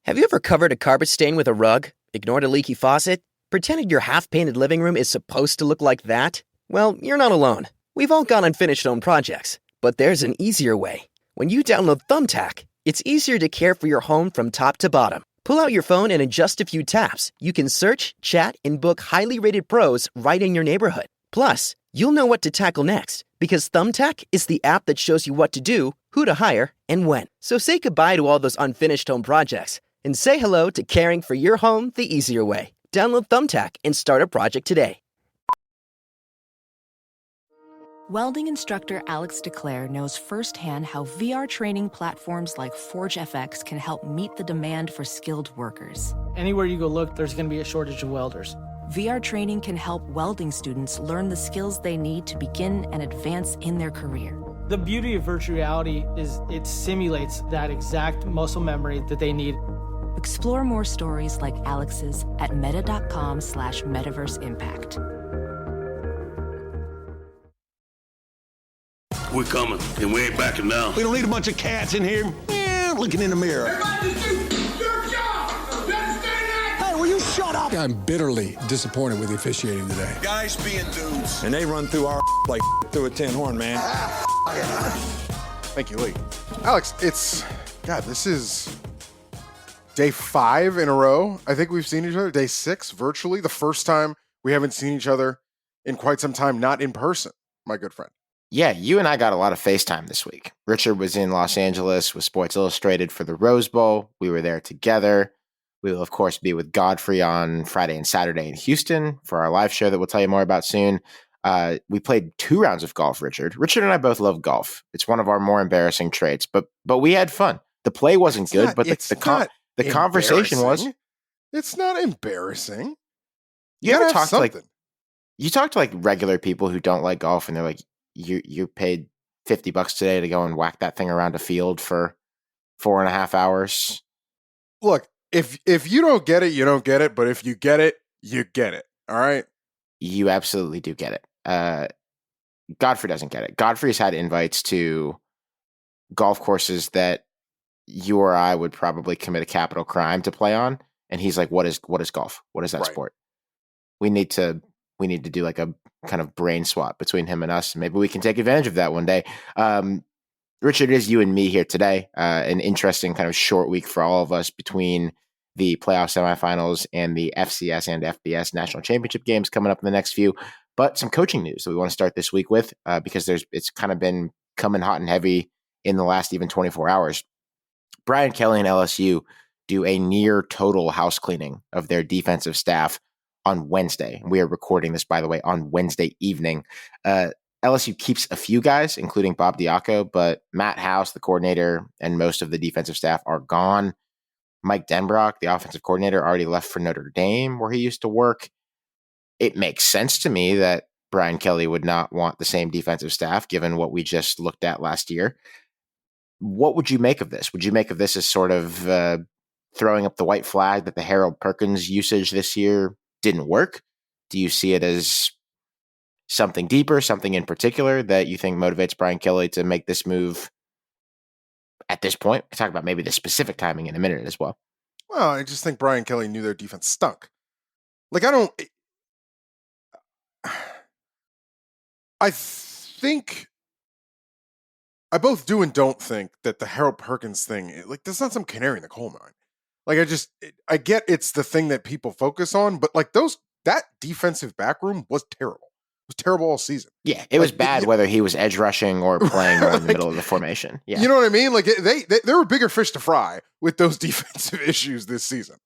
Have you ever covered a carpet stain with a rug, ignored a leaky faucet, pretended your half-painted living room is supposed to look like that? Well, you're not alone. We've all got unfinished home projects, but there's an easier way. When you download Thumbtack, it's easier to care for your home from top to bottom. Pull out your phone and in just a few taps, you can search, chat, and book highly rated pros right in your neighborhood. Plus, you'll know what to tackle next, because Thumbtack is the app that shows you what to do, who to hire, and when. So say goodbye to all those unfinished home projects, and say hello to caring for your home the easier way. Download Thumbtack and start a project today. Welding instructor Alex DeClaire knows firsthand how VR training platforms like ForgeFX can help meet the demand for skilled workers. Anywhere you go look, there's going to be a shortage of welders. VR training can help welding students learn the skills they need to begin and advance in their career. The beauty of virtual reality is it simulates that exact muscle memory that they need. Explore more stories like Alex's at meta.com/metaverseimpact. We're coming, and we ain't backing down. We don't need a bunch of cats in here looking in the mirror. Everybody just do your job! You understand that? Hey, will you shut up? I'm bitterly disappointed with the officiating today. Guys being dudes. And they run through our like through a tin horn, man. Thank you, Lee. Alex, this is day 5 in a row. I think we've seen each other. Day 6, virtually. The first time we haven't seen each other in quite some time, not in person, my good friend. Yeah, you and I got a lot of FaceTime this week. Richard was in Los Angeles with Sports Illustrated for the Rose Bowl. We were there together. We will, of course, be with Godfrey on Friday and Saturday in Houston for our live show that we'll tell you more about soon. We played 2 rounds of golf, Richard. Richard and I both love golf. It's one of our more embarrassing traits, but we had fun. The play wasn't good, but the conversation was. It's not embarrassing. You ever talk to you talk to regular people who don't like golf, and they're like, you paid $50 today to go and whack that thing around a field for 4.5 hours. Look, if you don't get it, you don't get it. But if you get it, you get it. All right. You absolutely do get it. Godfrey doesn't get it. Godfrey's had invites to golf courses that you or I would probably commit a capital crime to play on. And he's like, what is golf? What is that Right. sport? We need to do like a kind of brain swap between him and us. Maybe we can take advantage of that one day. Richard, it is you and me here today. An interesting kind of short week for all of us between the playoff semifinals and the FCS and FBS national championship games coming up in the next few. But some coaching news that we want to start this week with because it's kind of been coming hot and heavy in the last even 24 hours. Brian Kelly and LSU do a near total house cleaning of their defensive staff on Wednesday. We are recording this, by the way, on Wednesday evening. LSU keeps a few guys, including Bob Diaco, but Matt House, the coordinator, and most of the defensive staff are gone. Mike Denbrock, the offensive coordinator, already left for Notre Dame, where he used to work. It makes sense to me that Brian Kelly would not want the same defensive staff, given what we just looked at last year. What would you make of this? Would you make of this as sort of throwing up the white flag that the Harold Perkins usage this year didn't work? Do you see it as something deeper, something in particular that you think motivates Brian Kelly to make this move at this point? We'll talk about maybe the specific timing in a minute as well. Well, I just think Brian Kelly knew their defense stunk. I think I both do and don't think that the Harold Perkins thing, that's not some canary in the coal mine. I get it's the thing that people focus on, but that defensive back room was terrible. It was terrible all season. Yeah, it was bad whether he was edge rushing or playing in the middle of the formation. Yeah, you know what I mean? There were bigger fish to fry with those defensive issues this season.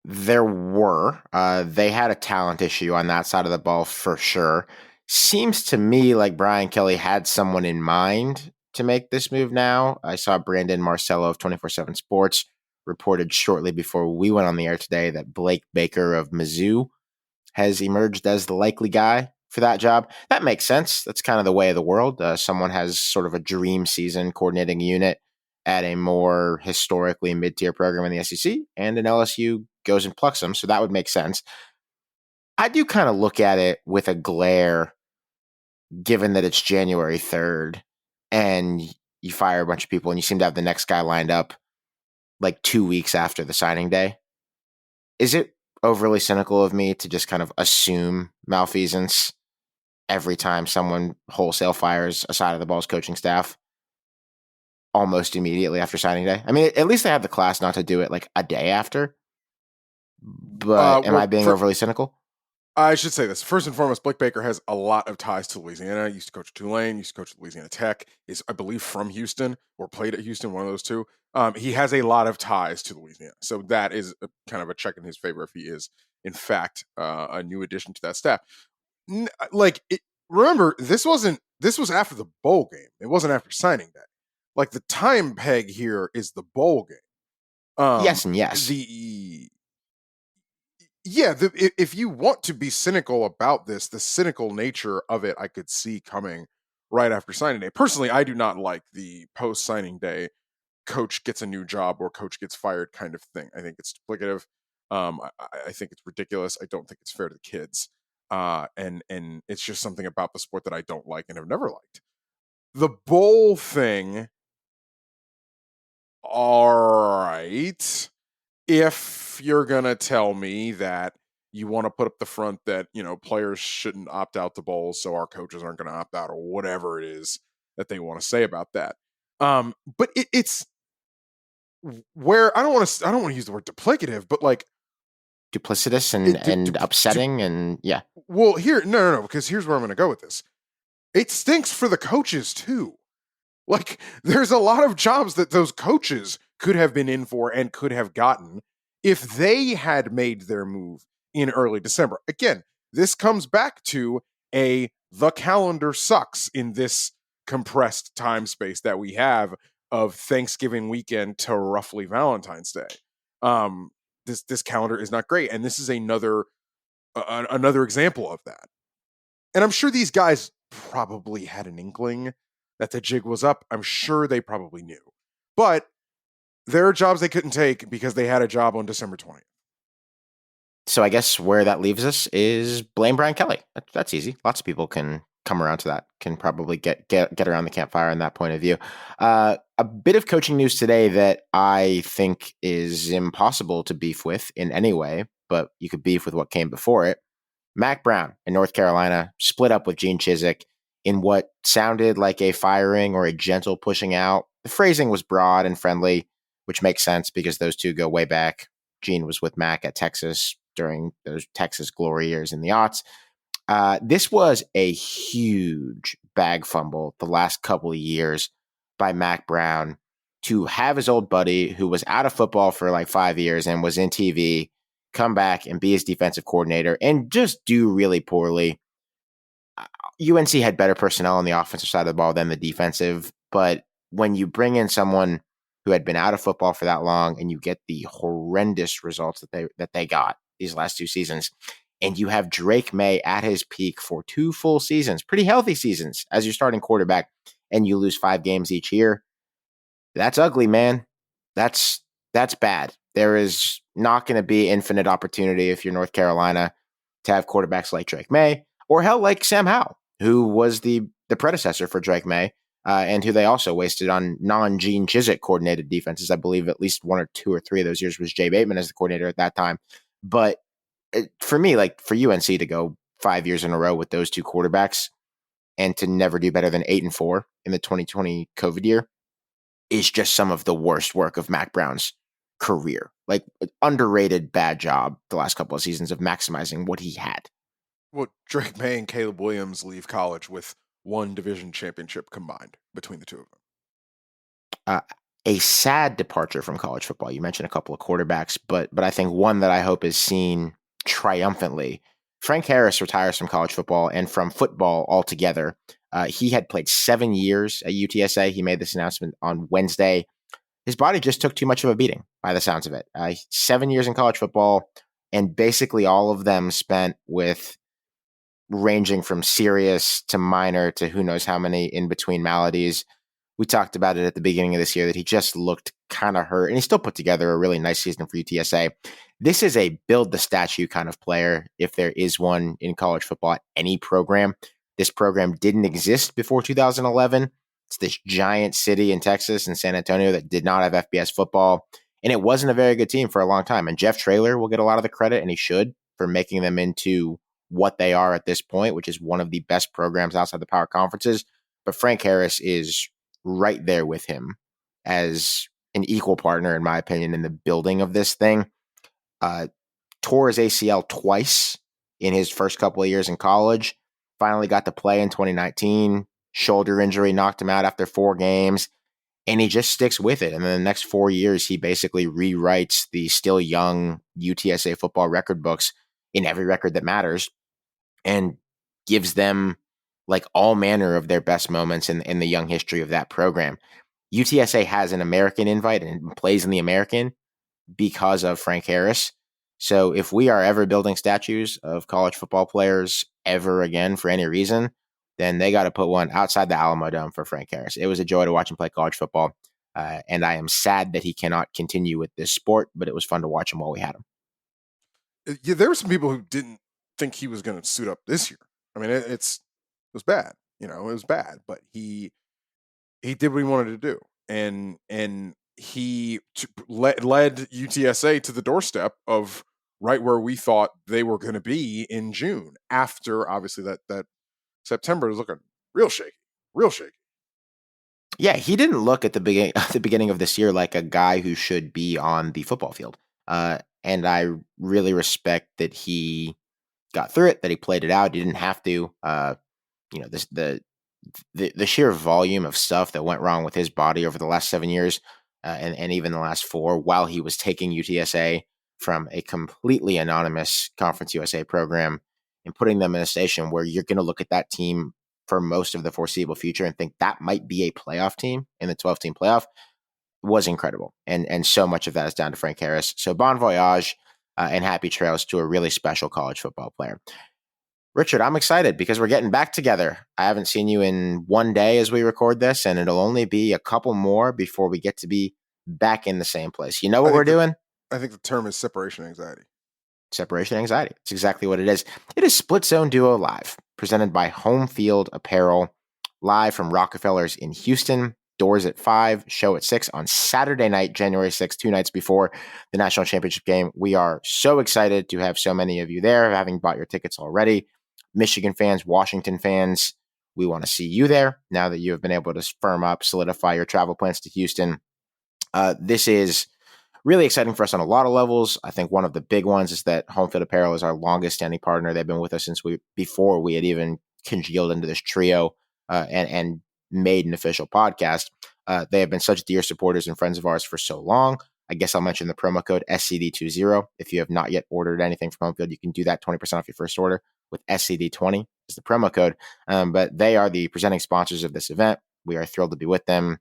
There were. They had a talent issue on that side of the ball for sure. Seems to me like Brian Kelly had someone in mind to make this move now. I saw Brandon Marcello of 24/7 Sports reported shortly before we went on the air today that Blake Baker of Mizzou has emerged as the likely guy for that job. That makes sense. That's kind of the way of the world. Someone has sort of a dream season coordinating a unit at a more historically mid-tier program in the SEC, and an LSU goes and plucks them, so that would make sense. I do kind of look at it with a glare, given that it's January 3rd, and you fire a bunch of people, and you seem to have the next guy lined up like 2 weeks after the signing day. Is it overly cynical of me to just kind of assume malfeasance every time someone wholesale fires a side of the ball's coaching staff almost immediately after signing day? I mean, at least they have the class not to do it like a day after. But am I being overly cynical? I should say this. First and foremost, Blake Baker has a lot of ties to Louisiana. He used to coach Tulane, used to coach Louisiana Tech, is, I believe, from Houston or played at Houston, one of those two. He has a lot of ties to Louisiana. So that is kind of a check in his favor if he is, in fact, a new addition to that staff. Remember, this was after the bowl game. It wasn't after signing day. Like, the time peg here is the bowl game. Yes and yes. If you want to be cynical about this, the cynical nature of it, I could see coming right after signing day. Personally, I do not like the post-signing day coach gets a new job or coach gets fired kind of thing. I think it's duplicative. I think it's ridiculous. I don't think it's fair to the kids. And it's just something about the sport that I don't like and have never liked. The bowl thing, all right. If you're going to tell me that you want to put up the front that, players shouldn't opt out to bowls, so our coaches aren't going to opt out, or whatever it is that they want to say about that. But it's where I don't want to use the word duplicative, but like duplicitous and upsetting and yeah. Well, here, no, because here's where I'm going to go with this. It stinks for the coaches too. Like, there's a lot of jobs that those coaches could have been in for and could have gotten if they had made their move in early December. Again, this comes back to the calendar sucks in this compressed time space that we have of Thanksgiving weekend to roughly Valentine's Day. This calendar is not great, and this is another example of that. And I'm sure these guys probably had an inkling that the jig was up. I'm sure they probably knew. But there are jobs they couldn't take because they had a job on December 20th. So I guess where that leaves us is blame Brian Kelly. That's easy. Lots of people can come around to that, can probably get around the campfire in that point of view. A bit of coaching news today that I think is impossible to beef with in any way, but you could beef with what came before it. Mack Brown in North Carolina split up with Gene Chizik in what sounded like a firing or a gentle pushing out. The phrasing was broad and friendly, which makes sense because those two go way back. Gene was with Mack at Texas during those Texas glory years in the aughts. This was a huge bag fumble the last couple of years by Mack Brown to have his old buddy who was out of football for like 5 years and was in TV come back and be his defensive coordinator and just do really poorly. UNC had better personnel on the offensive side of the ball than the defensive, but when you bring in someone who had been out of football for that long and you get the horrendous results that they got these last 2 seasons, and you have Drake Maye at his peak for 2 full seasons, pretty healthy seasons as your starting quarterback, and you lose 5 games each year, that's ugly, man. That's bad. There is not going to be infinite opportunity if you're North Carolina to have quarterbacks like Drake Maye, or hell, like Sam Howell, who was the predecessor for Drake Maye, and who they also wasted on non-Gene Chizik coordinated defenses. I believe at least 1 or 2 or 3 of those years was Jay Bateman as the coordinator at that time. But for me, like for UNC to go 5 years in a row with those 2 quarterbacks and to never do better than 8-4 in the 2020 COVID year is just some of the worst work of Mack Brown's career. Like, underrated bad job the last couple of seasons of maximizing what he had. Well, Drake Maye and Caleb Williams leave college with 1 division championship combined between the 2 of them. A sad departure from college football. You mentioned a couple of quarterbacks, but I think one that I hope is seen triumphantly. Frank Harris retires from college football and from football altogether. He had played 7 years at UTSA. He made this announcement on Wednesday. His body just took too much of a beating by the sounds of it. 7 years in college football, and basically all of them spent with ranging from serious to minor to who knows how many in between maladies. We talked about it at the beginning of this year that he just looked kind of hurt, and he still put together a really nice season for UTSA. This is a build the statue kind of player, if there is one in college football at any program. This program didn't exist before 2011. It's this giant city in Texas and San Antonio that did not have FBS football. And it wasn't a very good team for a long time. And Jeff Traylor will get a lot of the credit, and he should, for making them into what they are at this point, which is one of the best programs outside the power conferences. But Frank Harris is right there with him as an equal partner, in my opinion, in the building of this thing. Tore his ACL twice in his first couple of years in college. Finally got to play in 2019. Shoulder injury knocked him out after 4 games. And he just sticks with it. And then the next 4 years, he basically rewrites the still young UTSA football record books in every record that matters and gives them like all manner of their best moments in the young history of that program. UTSA has an American invite and plays in the American because of Frank Harris. So if we are ever building statues of college football players ever again for any reason, then they got to put one outside the Alamo Dome for Frank Harris. It was a joy to watch him play college football, and I am sad that he cannot continue with this sport, but it was fun to watch him while we had him. Yeah, there were some people who didn't think he was going to suit up this year. I mean, it was bad. It was bad, but he did what he wanted to do, and he led UTSA to the doorstep of right where we thought they were going to be in June. After obviously that September was looking real shaky. Yeah, he didn't look at the beginning of this year like a guy who should be on the football field. And I really respect that he got through it, that he played it out. He didn't have to. The sheer volume of stuff that went wrong with his body over the last 7 years, and even the last 4, while he was taking UTSA from a completely anonymous Conference USA program and putting them in a station where you're going to look at that team for most of the foreseeable future and think that might be a playoff team in the 12-team playoff, was incredible. And so much of that is down to Frank Harris. So bon voyage and happy trails to a really special college football player. Richard, I'm excited because we're getting back together. I haven't seen you in 1 day as we record this, and it'll only be a couple more before we get to be back in the same place. You know what we're doing? I think the term is separation anxiety. Separation anxiety. It's exactly what it is. It is Split Zone Duo Live, presented by Home Field Apparel, live from Rockefeller's in Houston. Doors at 5, show at 6 on Saturday night, January 6th, 2 nights before the national championship game. We are so excited to have so many of you there, having bought your tickets already. Michigan fans, Washington fans, we want to see you there now that you have been able to firm up, solidify your travel plans to Houston. This is really exciting for us on a lot of levels. I think one of the big ones is that Home Field Apparel is our longest standing partner. They've been with us since before we had even congealed into this trio and made an official podcast. They have been such dear supporters and friends of ours for so long. I guess I'll mention the promo code SCD20. If you have not yet ordered anything from Home Field, you can do that 20% off your first order with SCD20 is the promo code. But they are the presenting sponsors of this event. We are thrilled to be with them.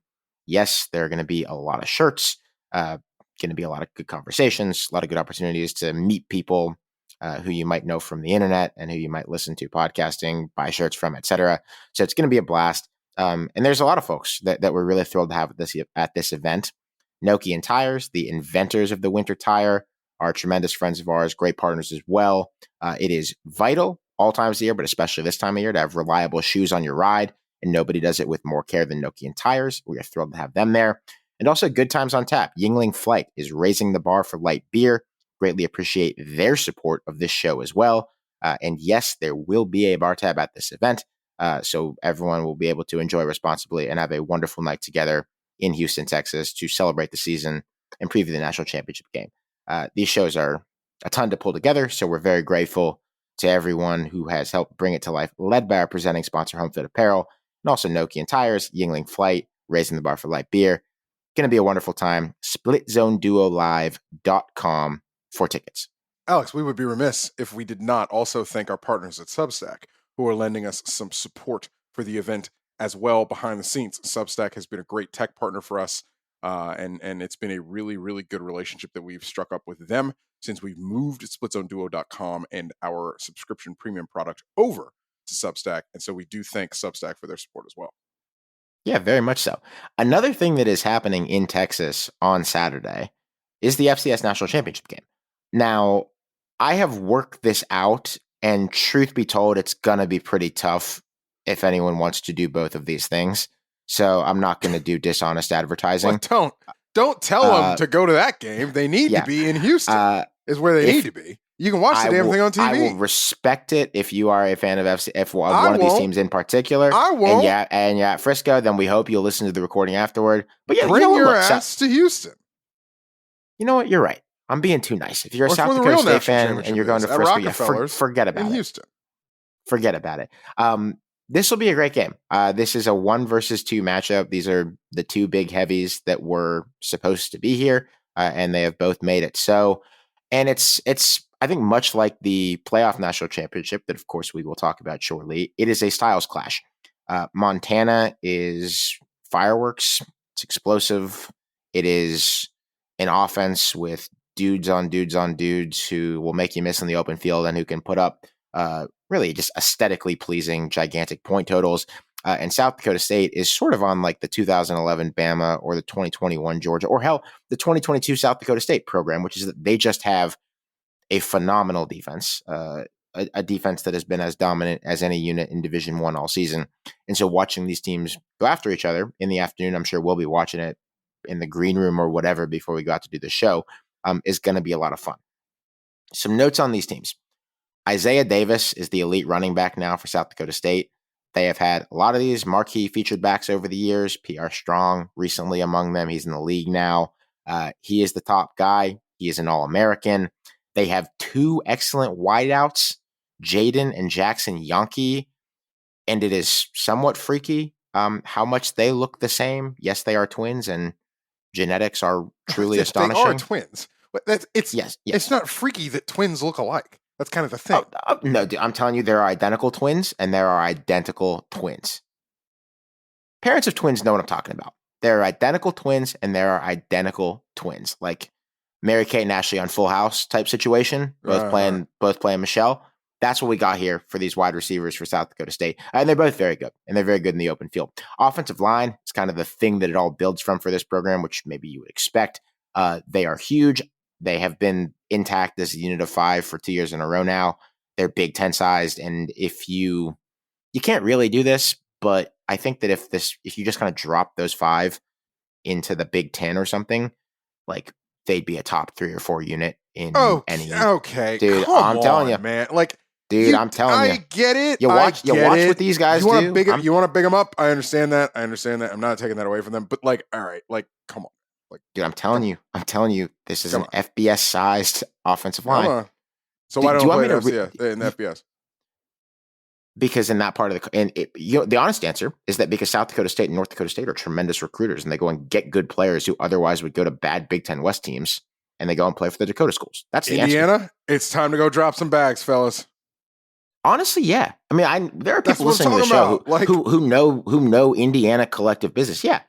Yes, there are going to be a lot of shirts, going to be a lot of good conversations, a lot of good opportunities to meet people who you might know from the internet and who you might listen to podcasting, buy shirts from, etc. So it's going to be a blast. And there's a lot of folks that we're really thrilled to have at this event. Nokian Tires, the inventors of the winter tire, are tremendous friends of ours, great partners as well. It is vital all times of the year, but especially this time of year, to have reliable shoes on your ride, and nobody does it with more care than Nokian Tires. We are thrilled to have them there. And also Good Times on Tap. Yingling Flight is raising the bar for light beer. Greatly appreciate their support of this show as well. And yes, there will be a bar tab at this event, so everyone will be able to enjoy responsibly and have a wonderful night together in Houston, Texas, to celebrate the season and preview the national championship game. These shows are a ton to pull together, so we're very grateful to everyone who has helped bring it to life, led by our presenting sponsor, Home Field Apparel, and also Nokian Tires, Yingling Flight, raising the bar for light beer. Going to be a wonderful time. SplitZoneDuoLive.com for tickets. Alex, we would be remiss if we did not also thank our partners at Substack, who are lending us some support for the event as well behind the scenes. Substack has been a great tech partner for us, and it's been a really, really good relationship that we've struck up with them since we've moved SplitZoneDuo.com and our subscription premium product over to Substack. And so we do thank Substack for their support as well. Yeah, very much so. Another thing that is happening in Texas on Saturday is the FCS National Championship game. Now, I have worked this out, and truth be told, it's going to be pretty tough if anyone wants to do both of these things. So I'm not going to do dishonest advertising. Well, Don't tell them to go to that game. They need to be in Houston. Is where they need to be. You can watch the damn thing on TV. I will respect it if you are a fan of FC. If one of these teams in particular, I won't. And you're at Frisco, then we hope you'll listen to the recording afterward. But yeah, bring your ass to Houston. You know what? You're right. I'm being too nice. If you're a South Dakota State fan and you're going to Frisco, forget about it. Houston. Forget about it. This will be a great game. This is a 1 versus 2 matchup. These are the two big heavies that were supposed to be here, and they have both made it so. And it's I think much like the playoff national championship that, of course, we will talk about shortly, it is a styles clash. Montana is fireworks. It's explosive. It is an offense with dudes on dudes on dudes who will make you miss in the open field and who can put up really just aesthetically pleasing, gigantic point totals. And South Dakota State is sort of on like the 2011 Bama or the 2021 Georgia, or hell, the 2022 South Dakota State program, which is that they just have a phenomenal defense, a defense that has been as dominant as any unit in Division I all season. And so watching these teams go after each other in the afternoon, I'm sure we'll be watching it in the green room or whatever before we go out to do the show, is going to be a lot of fun. Some notes on these teams. Isaiah Davis is the elite running back now for South Dakota State. They have had a lot of these marquee featured backs over the years. PR Strong recently among them. He's in the league now. He is the top guy. He is an All-American. They have 2 excellent wideouts, Jaden and Jackson Yonke, and it is somewhat freaky how much they look the same. Yes, they are twins, and genetics are truly astonishing. They are twins. But it's not freaky that twins look alike. That's kind of the thing. No, dude, I'm telling you, there are identical twins, and there are identical twins. Parents of twins know what I'm talking about. There are identical twins, and there are identical twins. Like Mary-Kate and Ashley on Full House type situation, both playing Michelle. That's what we got here for these wide receivers for South Dakota State. And they're both very good, and they're very good in the open field. Offensive line is kind of the thing that it all builds from for this program, which maybe you would expect. They are huge. They have been intact as a unit of 5 for 2 years in a row now. They're Big Ten sized. And if you can't really do this, but I think that if you just kind of drop those 5 into the Big Ten or something, like they'd be a top 3 or 4 unit in any. Okay. Dude, I'm telling you, man. Like, dude, I'm telling you. I get it. You watch what these guys do. You want to big them up? I understand that. I'm not taking that away from them. But like, all right, like, come on. Like, dude, I'm telling you, this is an FBS-sized offensive line. So why don't we play in the FBS? Because in that part of the honest answer is that because South Dakota State and North Dakota State are tremendous recruiters, and they go and get good players who otherwise would go to bad Big Ten West teams, and they go and play for the Dakota schools. That's the Indiana. Answer. It's time to go drop some bags, fellas. Honestly, yeah. I mean, there are people listening to the show who know Indiana collective business. Yeah.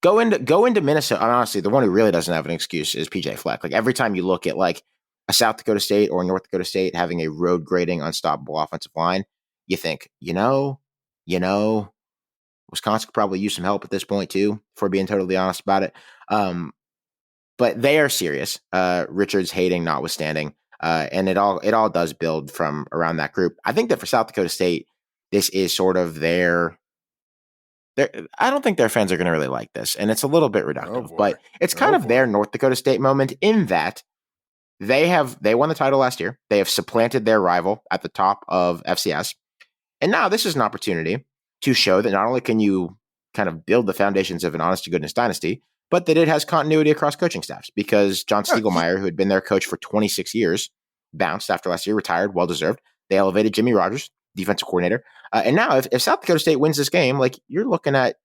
Go into Minnesota. And honestly, the one who really doesn't have an excuse is PJ Fleck. Like every time you look at like a South Dakota State or North Dakota State having a road grading, unstoppable offensive line, you think, Wisconsin could probably use some help at this point too, if we're being totally honest about it. But they are serious. Richards hating notwithstanding, and it all does build from around that group. I think that for South Dakota State, this is sort of their. I don't think their fans are going to really like this, and it's a little bit reductive, but it's kind of their North Dakota State moment in that they won the title last year. They have supplanted their rival at the top of FCS, and now this is an opportunity to show that not only can you kind of build the foundations of an honest to goodness dynasty, but that it has continuity across coaching staffs, because John Stiegelmeier, who had been their coach for 26 years, bounced after last year, retired, well-deserved. They elevated Jimmy Rogers, defensive coordinator. And now if South Dakota State wins this game, like you're looking at,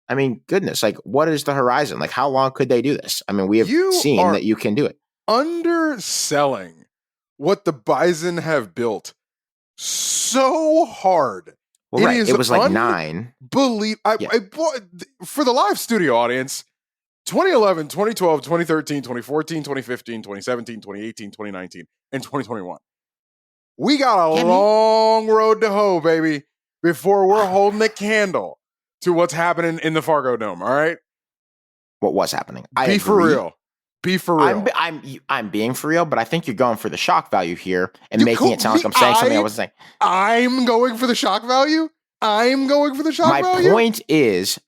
I mean, goodness, like what is the horizon? Like how long could they do this? I mean, we have seen that you can do it. Underselling what the Bison have built so hard. Well, right. It was like 9. For the live studio audience, 2011, 2012, 2013, 2014, 2015, 2017, 2018, 2019, and 2021. We got a long road to hoe, baby, before we're holding a candle to what's happening in the Fargo Dome, all right? What was happening? Be for real. I'm being for real, but I think you're going for the shock value here and making it sound like I'm saying something I wasn't saying. I'm going for the shock value? My point is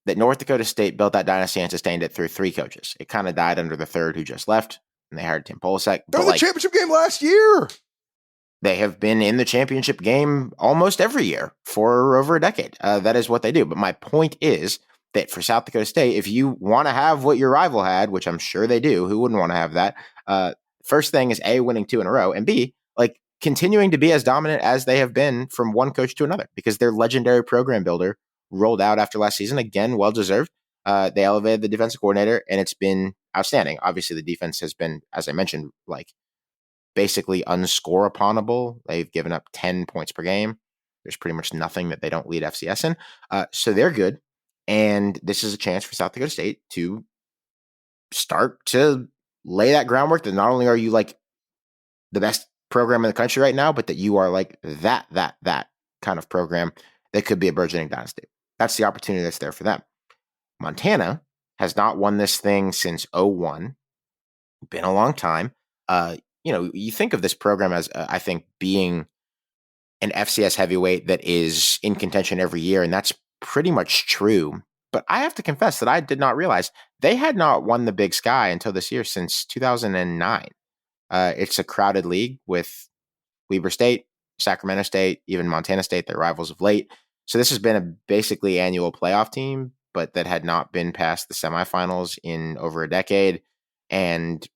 that North Dakota State built that dynasty and sustained it through 3 coaches. It kind of died under the third who just left, and they hired Tim Polasek. They're in the championship game last year. They have been in the championship game almost every year for over a decade. That is what they do. But my point is that for South Dakota State, if you want to have what your rival had, which I'm sure they do, who wouldn't want to have that? First thing is A, winning 2 in a row, and B, like continuing to be as dominant as they have been from one coach to another, because their legendary program builder rolled out after last season. Again, well-deserved. They elevated the defensive coordinator, and it's been outstanding. Obviously, the defense has been, as I mentioned, like basically unscore-uponable. They've given up 10 points per game. There's pretty much nothing that they don't lead FCS in. So they're good. And this is a chance for South Dakota State to start to lay that groundwork that not only are you like the best program in the country right now, but that you are like that kind of program that could be a burgeoning dynasty. That's the opportunity that's there for them. Montana has not won this thing since 2001. Been a long time. You think of this program as, I think, being an FCS heavyweight that is in contention every year, and that's pretty much true. But I have to confess that I did not realize they had not won the Big Sky until this year, since 2009. It's a crowded league with Weber State, Sacramento State, even Montana State, their rivals of late. So this has been a basically annual playoff team, but that had not been past the semifinals in over a decade, and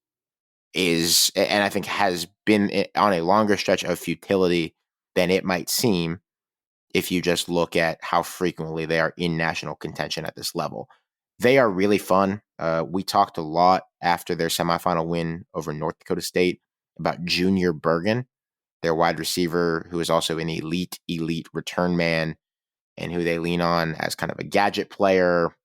I think has been on a longer stretch of futility than it might seem if you just look at how frequently they are in national contention at this level. They are really fun. We talked a lot after their semifinal win over North Dakota State about Junior Bergen, their wide receiver, who is also an elite return man, and who they lean on as kind of a gadget player,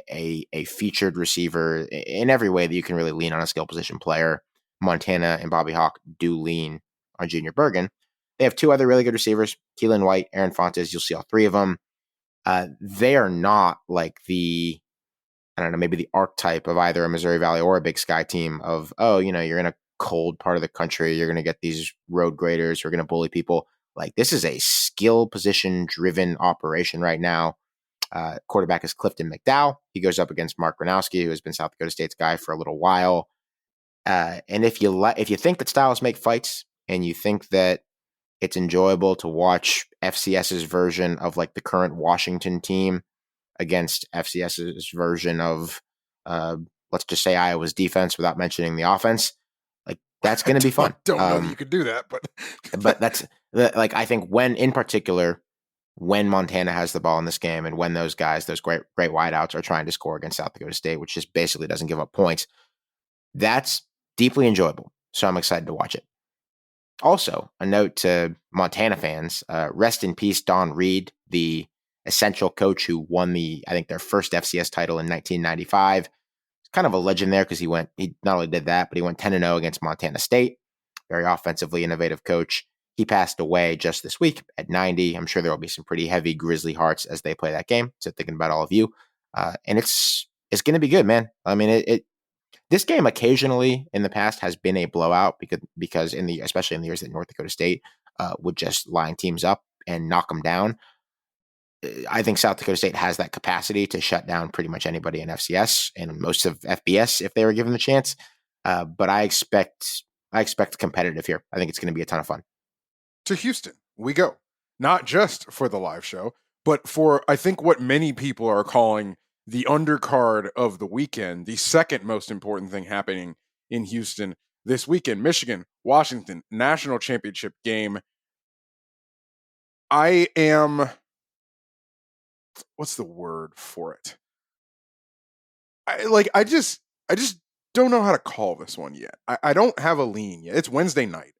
a featured receiver in every way that you can really lean on a skill position player. Montana and Bobby Hawk do lean on Junior Bergen. They have 2 other really good receivers, Keelan White, Aaron Fontes. You'll see all 3 of them. They are not like maybe the archetype of either a Missouri Valley or a Big Sky team of, you're in a cold part of the country. You're going to get these road graders who are going to bully people. Like, this is a skill position driven operation right now. Quarterback is Clifton McDowell. He goes up against Mark Gronowski, who has been South Dakota State's guy for a little while. And if you think that styles make fights, and you think that it's enjoyable to watch FCS's version of like the current Washington team against FCS's version of, let's just say Iowa's defense without mentioning the offense, like that's going to be fun. I don't know that you could do that, but that's like, I think when Montana has the ball in this game, and when those guys, those great wideouts, are trying to score against South Dakota State, which just basically doesn't give up points, that's deeply enjoyable. So I'm excited to watch it. Also, a note to Montana fans, rest in peace, Don Reed, the essential coach who won their first FCS title in 1995. It's kind of a legend there because he not only did that, but he went 10-0 against Montana State. Very offensively innovative coach. He passed away just this week at 90. I'm sure there will be some pretty heavy Grizzly hearts as they play that game. So thinking about all of you. And it's going to be good, man. I mean, this game occasionally in the past has been a blowout because especially in the years that North Dakota State would just line teams up and knock them down. I think South Dakota State has that capacity to shut down pretty much anybody in FCS and most of FBS if they were given the chance. But I expect competitive here. I think it's going to be a ton of fun. To Houston we go, not just for the live show, but for, I think, what many people are calling the undercard of the weekend, the second most important thing happening in Houston this weekend. Michigan, Washington, national championship game. What's the word for it? I just don't know how to call this one yet. I don't have a lean yet. It's Wednesday night.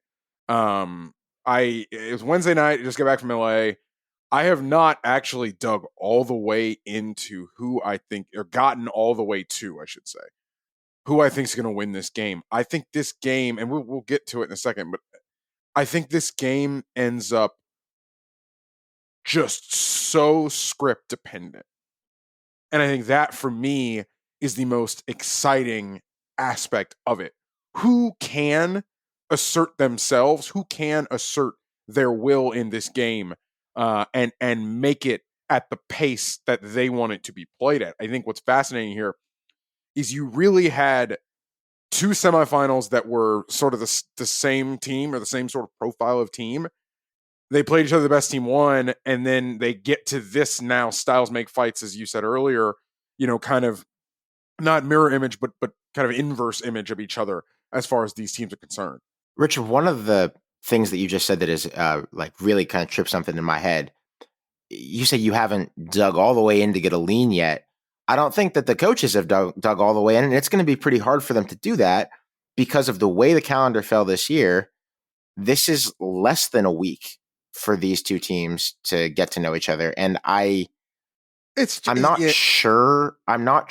It was Wednesday night. I just got back from LA. I have not actually dug all the way into who I think, or gotten all the way to, I should say, who I think is going to win this game. I think this game, and we'll get to it in a second, but I think this game ends up just so script dependent. And I think that, for me, is the most exciting aspect of it. Who can assert themselves? Who can assert their will in this game and make it at the pace that they want it to be played at. I think what's fascinating here is you really had two semifinals that were sort of the same team or the same sort of profile of team. They played each other, the best team won, and then they get to this now styles make fights, as you said earlier, kind of not mirror image, but kind of inverse image of each other as far as these teams are concerned. Richard, one of the things that you just said that is like really kind of tripped something in my head. You said you haven't dug all the way in to get a lean yet. I don't think that the coaches have dug all the way in, and it's going to be pretty hard for them to do that because of the way the calendar fell this year. This is less than a week for these two teams to get to know each other, and I'm not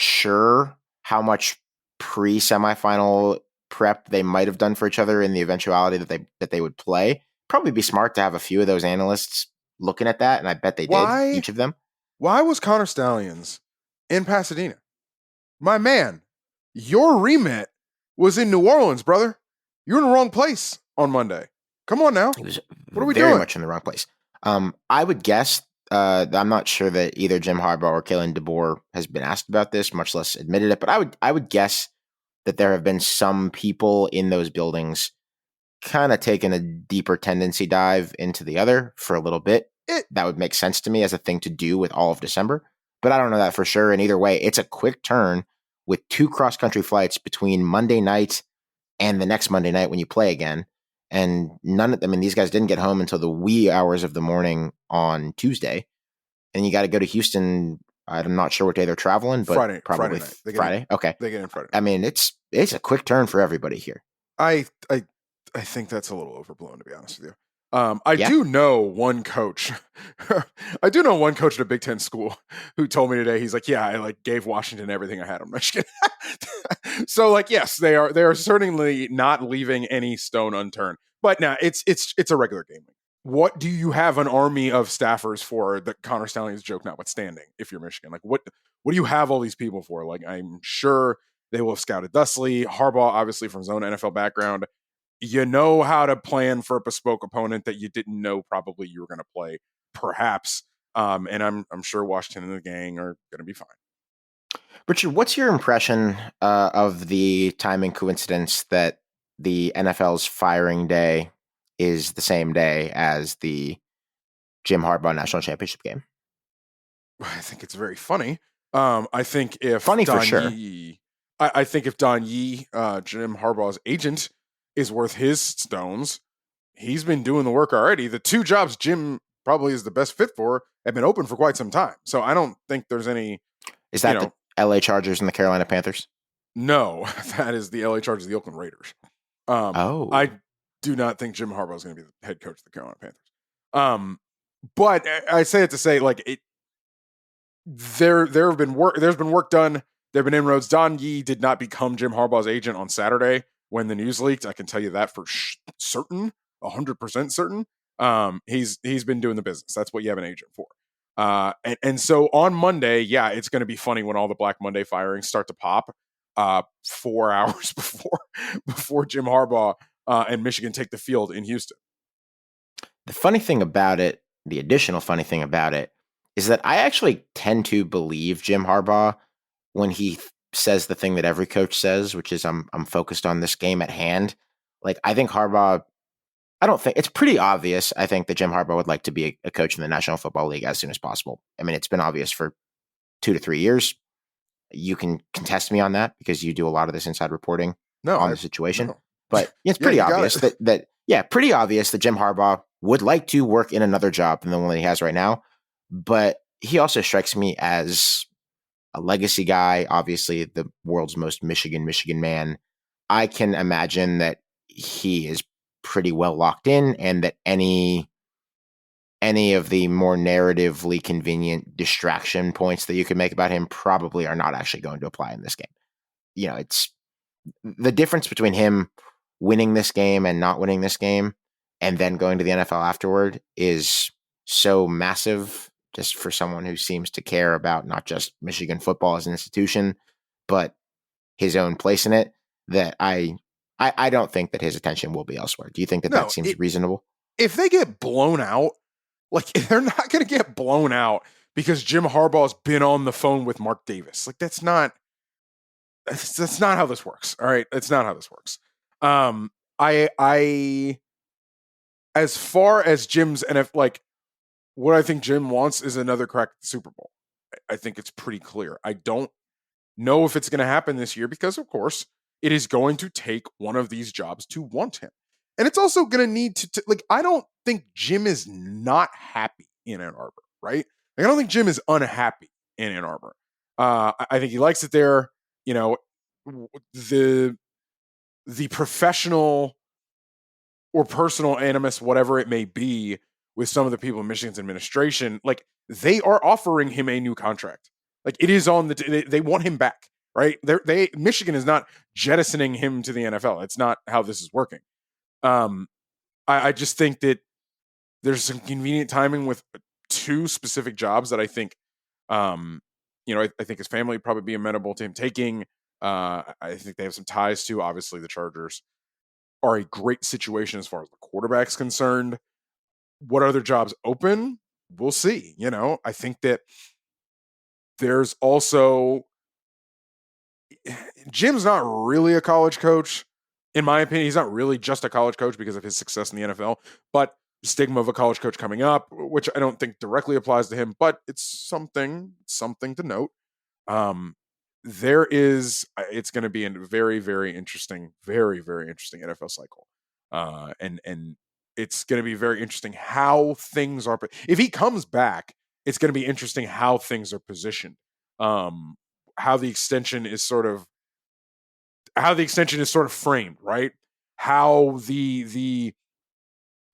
sure how much pre-semifinal prep they might have done for each other in the eventuality that they would play. Probably be smart to have a few of those analysts looking at that, and I bet they did, each of them. Why was Connor Stallions in Pasadena? My man, your remit was in New Orleans, brother. You're in the wrong place on Monday. Come on now. He was what are we very doing? much in the wrong place. I would guess, I'm not sure that either Jim Harbaugh or Kalen DeBoer has been asked about this, much less admitted it, but I would guess that there have been some people in those buildings kind of taking a deeper tendency dive into the other for a little bit. That would make sense to me as a thing to do with all of December, but I don't know that for sure. And either way, it's a quick turn with 2 cross-country flights between Monday night and the next Monday night when you play again. And these guys didn't get home until the wee hours of the morning on Tuesday. And you got to go to Houston. I'm not sure what day they're traveling, but probably Friday. Okay. They get in Friday. I mean, it's a quick turn for everybody here. I think that's a little overblown, to be honest with you. I do know one coach. I do know one coach at a Big Ten school who told me today. He's like, "Yeah, I gave Washington everything I had on Michigan." So, yes, they are certainly not leaving any stone unturned. But now it's a regular game. What do you have an army of staffers for? The Connor Stallions joke notwithstanding, if you're Michigan, what do you have all these people for? I'm sure they will have scouted Dustley, Harbaugh, obviously from his own NFL background. You know how to plan for a bespoke opponent that you didn't know probably you were going to play, perhaps. And I'm sure Washington and the gang are going to be fine. Richard, what's your impression of the timing coincidence that the NFL's firing day is the same day as the Jim Harbaugh National Championship game? I think it's very funny. I think if funny Don for sure. Yee, I think if Don Yee, Jim Harbaugh's agent, is worth his stones, he's been doing the work already. The 2 jobs Jim probably is the best fit for have been open for quite some time. So I don't think there's any. Is that the LA Chargers and the Carolina Panthers? No, that is the LA Chargers, the Oakland Raiders. I do not think Jim Harbaugh is going to be the head coach of the Carolina Panthers. But I say it to say, there have been work. There's been work done. There have been inroads. Don Yee did not become Jim Harbaugh's agent on Saturday when the news leaked. I can tell you that for certain, 100% certain. He's been doing the business. That's what you have an agent for. And so on Monday, it's going to be funny when all the Black Monday firings start to pop 4 hours before Jim Harbaugh and Michigan take the field in Houston. The funny thing about it, the additional funny thing about it, is that I actually tend to believe Jim Harbaugh when he says the thing that every coach says, which is I'm focused on this game at hand. I think Harbaugh, I don't think it's pretty obvious. I think that Jim Harbaugh would like to be a coach in the National Football League as soon as possible. I mean, it's been obvious for 2 to 3 years. You can contest me on that because you do a lot of this inside reporting on the situation. No. But it's pretty obvious pretty obvious that Jim Harbaugh would like to work in another job than the one that he has right now. But he also strikes me as a legacy guy, obviously the world's most Michigan man. I can imagine that he is pretty well locked in and that any of the more narratively convenient distraction points that you could make about him probably are not actually going to apply in this game. It's the difference between him winning this game and not winning this game and then going to the NFL afterward is so massive, just for someone who seems to care about not just Michigan football as an institution, but his own place in it, that I don't think that his attention will be elsewhere. Do you think that seems reasonable? If they get blown out, they're not going to get blown out because Jim Harbaugh's been on the phone with Mark Davis. Like that's not how this works. All right, that's not how this works. I as far as Jim's and if like what I think Jim wants is another crack at the Super Bowl. I think it's pretty clear. I don't know if it's going to happen this year because, of course, it is going to take one of these jobs to want him. And it's also going to need to, like, I don't think Jim is not happy in Ann Arbor, right? Like, I don't think Jim is unhappy in Ann Arbor. I think he likes it there. You know, the professional or personal animus, whatever it may be, with some of the people in Michigan's administration, like they are offering him a new contract. Like it is on they want him back, right? Michigan is not jettisoning him to the NFL. It's not how this is working. I just think that there's some convenient timing with two specific jobs that I think, I think his family would probably be amenable to him taking. I think they have some ties to. Obviously, the Chargers are a great situation as far as the quarterback's concerned. What other jobs open? We'll see. I think that there's also Jim's not really a college coach. In my opinion, he's not really just a college coach because of his success in the NFL, but stigma of a college coach coming up, which I don't think directly applies to him, but it's something to note. It's going to be a very, very interesting NFL cycle. And it's going to be very interesting how things are. If he comes back, it's going to be interesting how things are positioned. How the extension is sort of framed, right? How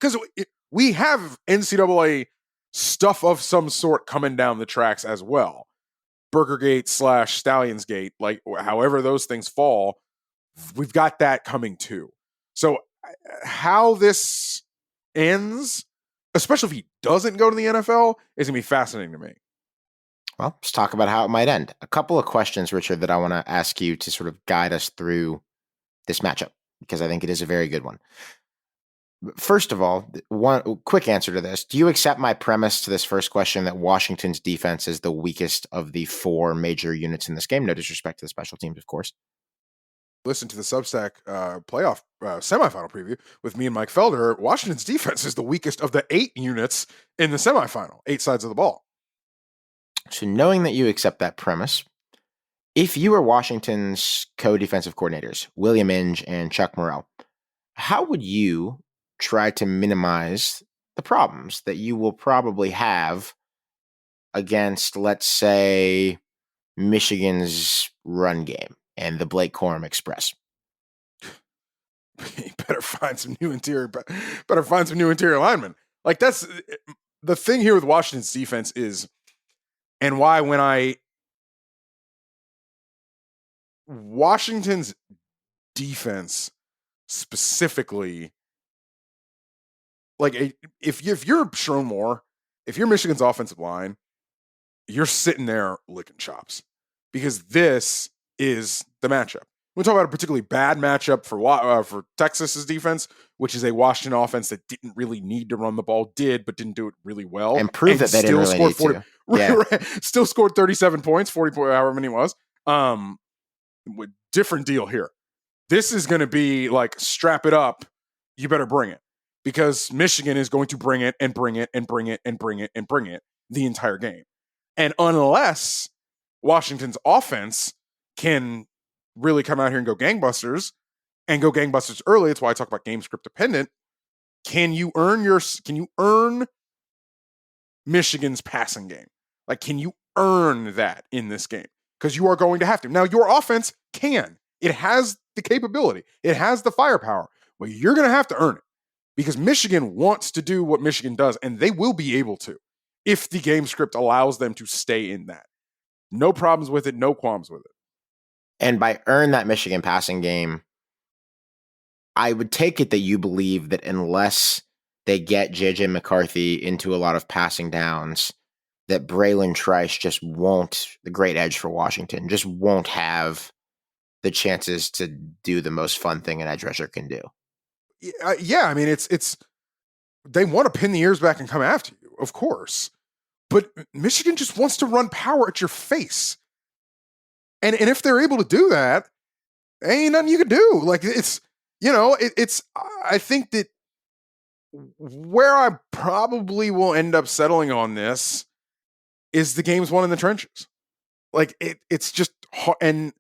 because we have NCAA stuff of some sort coming down the tracks as well. Burgergate / Stallionsgate, like however those things fall, we've got that coming too. So how this ends, especially if he doesn't go to the NFL, is going to be fascinating to me. Well, let's talk about how it might end. A couple of questions, Richard, that I want to ask you to sort of guide us through this matchup, because I think it is a very good one. First of all, one quick answer to this. Do you accept my premise to this first question that Washington's defense is the weakest of the four major units in this game? No disrespect to the special teams, of course. Listen to the Substack playoff semifinal preview with me and Mike Felder. Washington's defense is the weakest of the 8 units in the semifinal, 8 sides of the ball. So knowing that you accept that premise, if you were Washington's co-defensive coordinators, William Inge and Chuck Morrell, how would you try to minimize the problems that you will probably have against, let's say, Michigan's run game and the Blake Corum Express? You better find some new interior linemen. Like that's the thing here with Washington's defense is, and why when Washington's defense specifically, like if you're Sharon Moore, if you're Michigan's offensive line, you're sitting there licking chops because this is the matchup. We're talking about a particularly bad matchup for Texas's defense, which is a Washington offense that didn't really need to run the ball, but didn't do it really well, and proved that they didn't really need to. Right, still scored 37 points, 40 points, however many it was. Different deal here. This is going to be like strap it up. You better bring it because Michigan is going to bring it and bring it and bring it and bring it and bring it the entire game. And unless Washington's offense can really come out here and go gangbusters early, that's why I talk about game script dependent. Can you earn Michigan's passing game? Like, can you earn that in this game? Because you are going to have to. Now, your offense can. It has the capability. It has the firepower. But you're going to have to earn it. Because Michigan wants to do what Michigan does, and they will be able to if the game script allows them to stay in that. No problems with it, no qualms with it. And by earn that Michigan passing game, I would take it that you believe that unless they get J.J. McCarthy into a lot of passing downs, that Braylon Trice just won't, the great edge for Washington, just won't have the chances to do the most fun thing an edge rusher can do. Yeah, I mean, it's they want to pin the ears back and come after you, of course. But Michigan just wants to run power at your face. And if they're able to do that, ain't nothing you can do. Like it's, I think that where I probably will end up settling on this is the game's won in the trenches. Like it's just hard. And,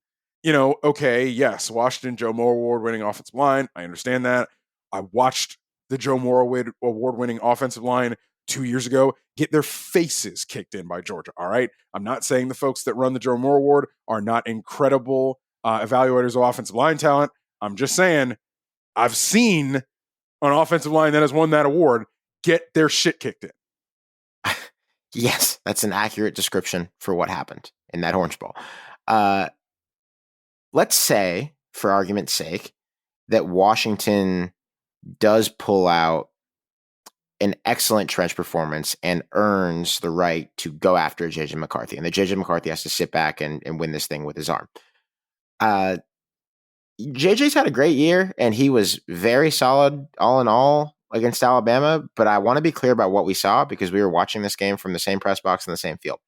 okay, yes, Washington, Joe Moore award-winning offensive line. I understand that. I watched the Joe Moore award-winning offensive line 2 years ago get their faces kicked in by Georgia. All right. I'm not saying the folks that run the Joe Moore Award are not incredible evaluators of offensive line talent. I'm just saying I've seen an offensive line that has won that award get their shit kicked in. Yes, that's an accurate description for what happened in that Orange Bowl. Let's say, for argument's sake, that Washington does pull out an excellent trench performance and earns the right to go after JJ McCarthy. And that JJ McCarthy has to sit back and win this thing with his arm. JJ's had a great year, and he was very solid all in all against Alabama. But I want to be clear about what we saw because we were watching this game from the same press box in the same field.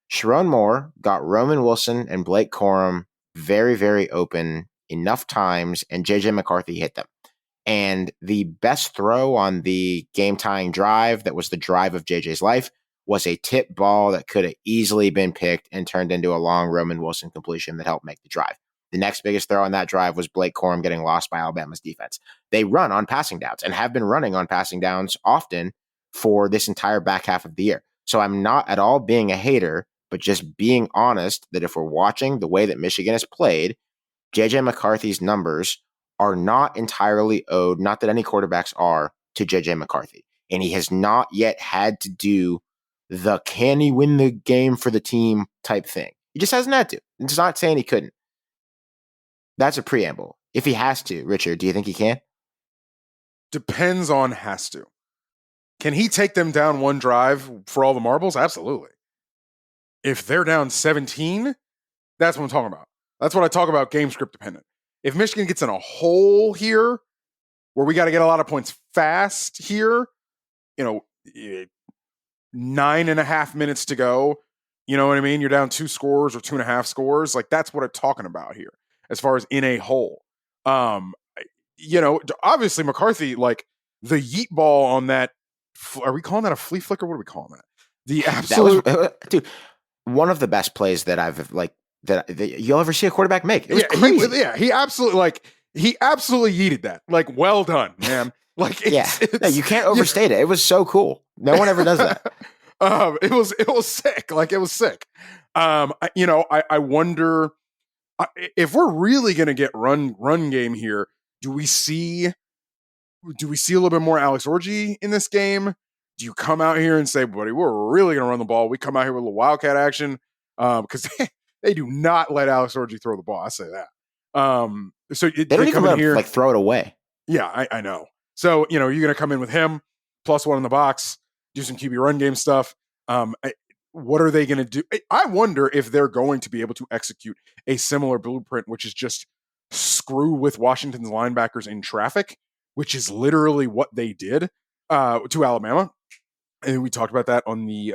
Sharon Moore got Roman Wilson and Blake Corum very, very open enough times, and JJ McCarthy hit them. And the best throw on the game-tying drive that was the drive of JJ's life was a tip ball that could have easily been picked and turned into a long Roman Wilson completion that helped make the drive. The next biggest throw on that drive was Blake Corum getting lost by Alabama's defense. They run on passing downs and have been running on passing downs often for this entire back half of the year. So I'm not at all being a hater, but just being honest that if we're watching the way that Michigan has played, JJ McCarthy's numbers are not entirely owed, not that any quarterbacks are, to JJ McCarthy. And he has not yet had to do the can he win the game for the team type thing. He just hasn't had to. It's not saying he couldn't. That's a preamble. If he has to, Richard, do you think he can? Depends on has to. Can he take them down one drive for all the marbles? Absolutely. If they're down 17, that's what I'm talking about. That's what I talk about game script dependent. If Michigan gets in a hole here where we got to get a lot of points fast here, 9.5 minutes to go, you know what I mean? You're down 2 scores or 2.5 scores. Like that's what I'm talking about here as far as in a hole. Obviously McCarthy, like the yeet ball on that, are we calling that a flea flicker? What are we calling that? The absolute dude, one of the best plays that I've that you'll ever see a quarterback make. It was crazy. He absolutely yeeted that. Like, well done, man. Like, you can't overstate it. It was so cool. No one ever does that. It was sick. Like, it was sick. I wonder if we're really going to get run game here. Do we see a little bit more Alex Orji in this game? Do you come out here and say, buddy, we're really going to run the ball? We come out here with a little wildcat action because they do not let Alex Orji throw the ball. I say that. So they don't even let him throw it away. Yeah, I know. So, you're going to come in with him, +1 in the box, do some QB run game stuff. What are they going to do? I wonder if they're going to be able to execute a similar blueprint, which is just screw with Washington's linebackers in traffic, which is literally what they did to Alabama. And we talked about that on the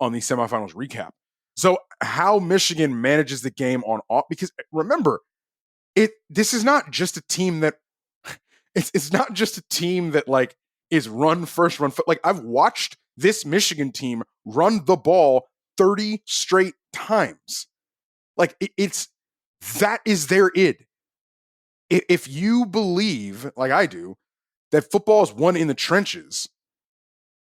semifinals recap. So how Michigan manages the game on off, because remember, this is not just a team that it's not just a team that like is run first, run foot. Like I've watched this Michigan team run the ball 30 straight times. Like that is their id. If you believe, like I do, that football is won in the trenches,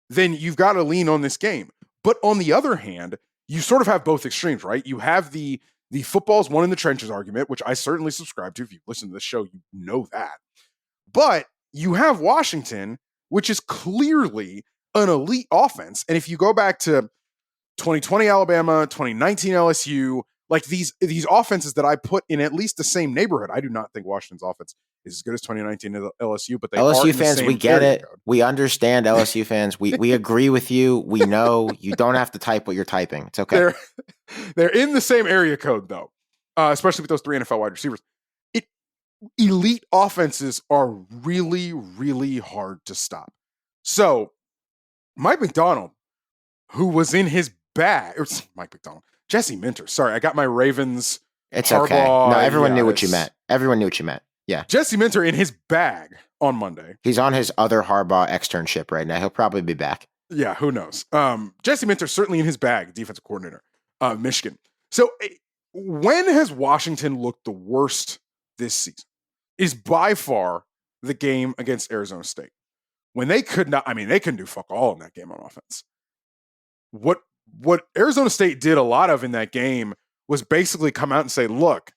then you've got to lean on this game. But on the other hand, you sort of have both extremes, right? You have the football's won in the trenches argument, which I certainly subscribe to. If you've listened to this show, you know that. But you have Washington, which is clearly an elite offense. And if you go back to 2020 Alabama, 2019 LSU, like these offenses that I put in at least the same neighborhood. I do not think Washington's offense is as good as 2019 LSU, but they LSU are in fans, the same we get it. code. We understand LSU fans. We agree with you. We know you don't have to type what you're typing. It's okay. They're in the same area code though, especially with those 3 NFL wide receivers. Elite offenses are really, really hard to stop. So Mike McDonald, who was in his bag. Or Mike McDonald. Jesse Minter. Sorry, I got my Ravens. It's Harbaugh, okay. No, everyone yeah, knew what you it's- meant. Everyone knew what you meant. Yeah. Jesse Minter in his bag on Monday. He's on his other Harbaugh externship right now. He'll probably be back. Yeah, who knows? Jesse Minter certainly in his bag, defensive coordinator, Michigan. So when has Washington looked the worst this season? Is by far the game against Arizona State. When they could not, I mean, they couldn't do fuck all in that game on offense. What Arizona State did a lot of in that game was basically come out and say, look,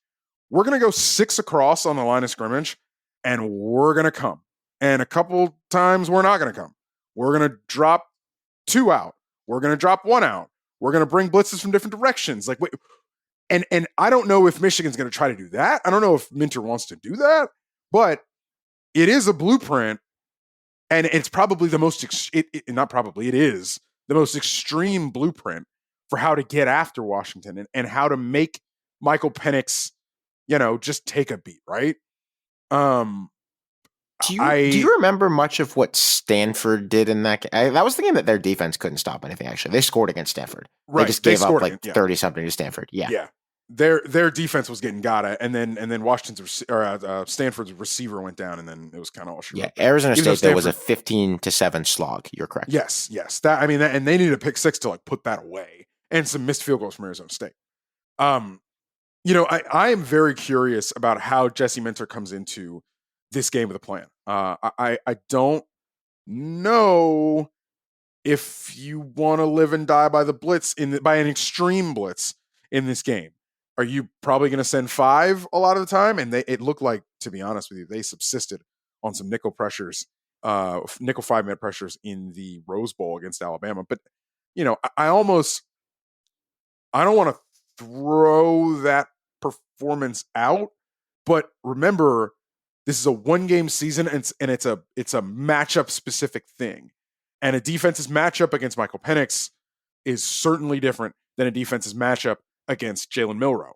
we're going to go 6 across on the line of scrimmage, and we're going to come. And a couple times we're not going to come. We're going to drop 2 out. We're going to drop 1 out. We're going to bring blitzes from different directions. Like, wait, and I don't know if Michigan's going to try to do that. I don't know if Minter wants to do that, but it is a blueprint, and it's probably the most not probably, it is the most extreme blueprint for how to get after Washington and how to make Michael Penix, just take a beat, right? Do you remember much of what Stanford did in that game? That was the game that their defense couldn't stop anything, actually. They scored against Stanford. Right. They just gave up like yeah. 30-something to Stanford. Yeah. Yeah. Their defense was getting got at, and then Stanford's receiver went down, and then it was kind of all shoot. Yeah, Arizona State there was a 15-7 slog. You're correct. Yes. And they needed a pick 6 to like put that away, and some missed field goals from Arizona State. I am very curious about how Jesse Minter comes into this game with a plan. I don't know if you want to live and die by the blitz by an extreme blitz in this game. Are you probably going to send 5 a lot of the time? And it looked like, to be honest with you, they subsisted on some nickel pressures, nickel 5-minute pressures in the Rose Bowl against Alabama. But, I don't want to throw that performance out. But remember, this is a 1-game season, and it's a matchup specific thing. And a defense's matchup against Michael Penix is certainly different than a defense's matchup against Jalen Milroe.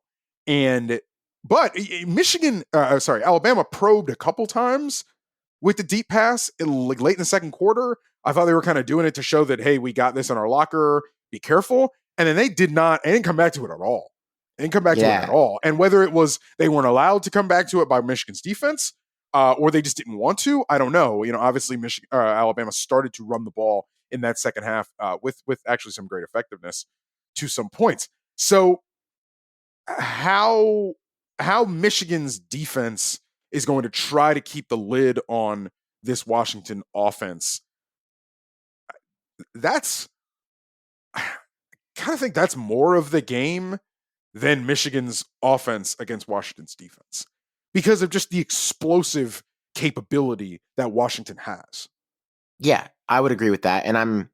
But Alabama probed a couple times with the deep pass late in the second quarter. I thought they were kind of doing it to show that, hey, we got this in our locker, be careful. And then they didn't come back to it at all. They didn't come back to it at all. And whether it was they weren't allowed to come back to it by Michigan's defense, or they just didn't want to, I don't know. Obviously Alabama started to run the ball in that second half with actually some great effectiveness to some points. So how Michigan's defense is going to try to keep the lid on this Washington offense, I kind of think that's more of the game than Michigan's offense against Washington's defense, because of just the explosive capability that Washington has. Yeah, I would agree with that. And